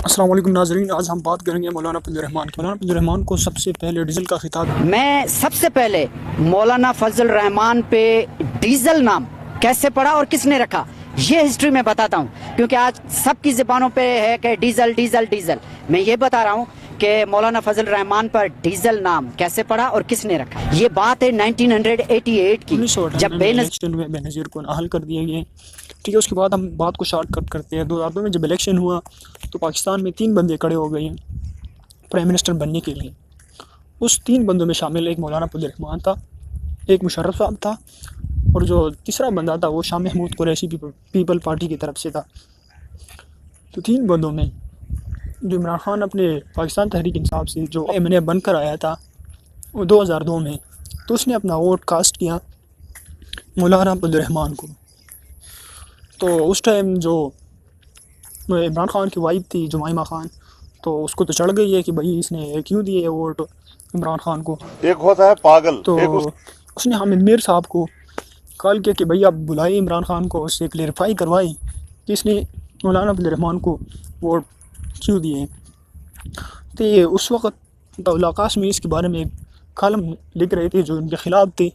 अस्सलाम वालेकुम नाज़रीन, आज हम बात करेंगे मौलाना फजल रहमान की। मौलाना फजल रहमान को सबसे पहले डीजल का खिताब मैं सबसे पहले मौलाना फजल रहमान पे डीजल नाम कैसे पड़ा और किसने रखा, ये हिस्ट्री में बताता हूँ, क्योंकि आज सबकी ज़बानों पे है कि डीजल डीजल डीजल। मैं ये बता रहा हूँ कि मौलाना फजल रहमान पर डीजल नाम कैसे पड़ा और किसने रखा। ये बात है 1988 की, 1998 जब में बेनज़ीर इलेक्शन में बेनज़ीर को नाअहल कर दिया गया। ठीक है, उसके बाद हम बात को शॉर्टकट करते हैं। 2002 में जब इलेक्शन हुआ तो पाकिस्तान में 3 बंदे खड़े हो गए हैं प्राइम मिनिस्टर बनने के लिए। उस 3 बंदों में शामिल एक मौलाना फजल रहमान था, एक मुशर्रफ साहब था, और जो तीसरा बंदा था वो शाह महमूद कुरैशी पीपल पार्टी की तरफ से था। तो 3 बंदों में जो इमरान खान अपने पाकिस्तान तहरीक इंसाफ से जो एमएनए बनकर आया था वो 2002 में, तो उसने अपना वोट कास्ट किया मौलाना अब्दुल रहमान को। तो उस टाइम जो इमरान खान की वाइफ थी जुमाइमा खान, तो उसको तो चढ़ गई है कि भाई इसने क्यों दिए वोट इमरान खान को। एक होता है पागल, तो एक उस उसने हामिद मीर साहब को कॉल किया कि भाई आप बुलाइए इमरान खान को, उससे क्लेरिफाई करवाएं कि इसने मौलाना अब्दुल रहमान को वोट क्यों दिए। तो ये उस वक्त आकाश में इसके बारे में एक कॉलम लिख रहे थे जो इनके ख़िलाफ़ थे,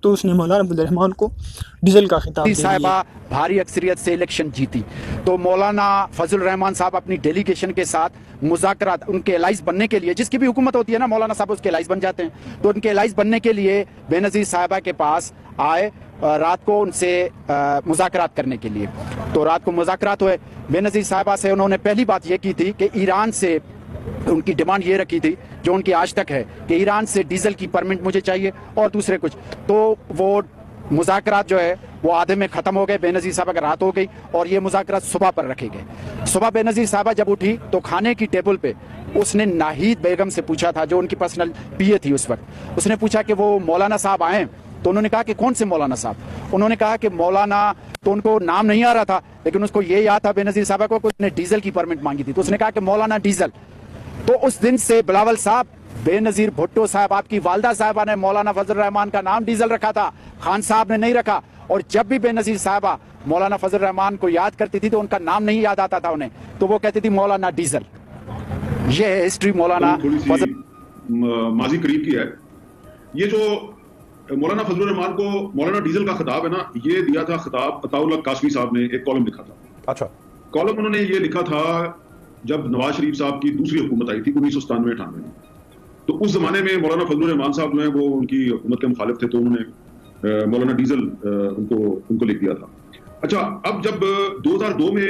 तो उसने मौलाना अब्दुल रहमान को डीजल का खिताब दे दिया। साहिबा भारी अक्सरियत से इलेक्शन जीती, तो मौलाना फजल रहमान साहब अपनी डेलीगेशन के साथ मुज़ाकरात, उनके एलाइज बनने के लिए, जिसकी भी हुकूमत होती है ना मौलाना साहब उसके एलाइज बन जाते हैं, तो उनके एलाइज बनने के लिए बेनज़ीर साहिबा के पास आए रात को उनसे मुज़ाकरात करने के लिए। तो रात को मुज़ाकरात हुए, बेनज़ीर साहिबा से उन्होंने पहली बात ये की थी कि ईरान से उनकी डिमांड ये रखी थी जो उनकी आज तक है कि ईरान से डीजल की परमिट मुझे चाहिए और दूसरे कुछ। तो वो मुज़ाकरात जो है वो आधे में ख़त्म हो गए, बेनज़ीर साहबा का रात हो गई और ये मुज़ाकरात सुबह पर रखे गए। सुबह बेनज़ीर साहबा जब उठी तो खाने की टेबल पे उसने नाहिद बेगम से पूछा था, जो उनकी पर्सनल पीए थी उस वक्त, उसने पूछा कि वो मौलाना साहब आए। तो उन्होंने कहा कि कौन से मौलाना साहब। उन्होंने कहा कि मौलाना, तो उनको नाम नहीं आ रहा था लेकिन उसको ये याद था बेनज़ीर साहबा को, उसने डीजल की परमिट मांगी थी, तो उसने कहा कि मौलाना डीजल। तो उस दिन से बिलावल साहब, बेनज़ीर भुट्टो साहब, आपकी वालदा साहबा ने मौलाना फजल रहमान का नाम डीजल रखा था, खान साहब ने नहीं रखा। और जब भी बेनज़ीर साहबा मौलाना फजल रहमान को याद करती थी तो उनका नाम नहीं याद आता था उन्हें, तो वो कहती थी मौलाना डीजल। ये है हिस्ट्री मौलाना फजल। माजी करीब की है। ये जो मौलाना फजल रहमान को मौलाना डीजल का खिताब है ना, ये दिया था खिताब अताउल हक कासमी साहब ने, एक कॉलम लिखा था। अच्छा, कॉलम उन्होंने ये लिखा था जब नवाज शरीफ साहब की दूसरी हुकूमत आई थी 1997-98 में। तो उस जमाने में मौलाना फजल रहमान साहब जो है वो उनकी हुकूमत के मुखालिफ थे, तो उन्होंने मौलाना डीजल उनको लिख दिया था। अच्छा, अब जब 2002 में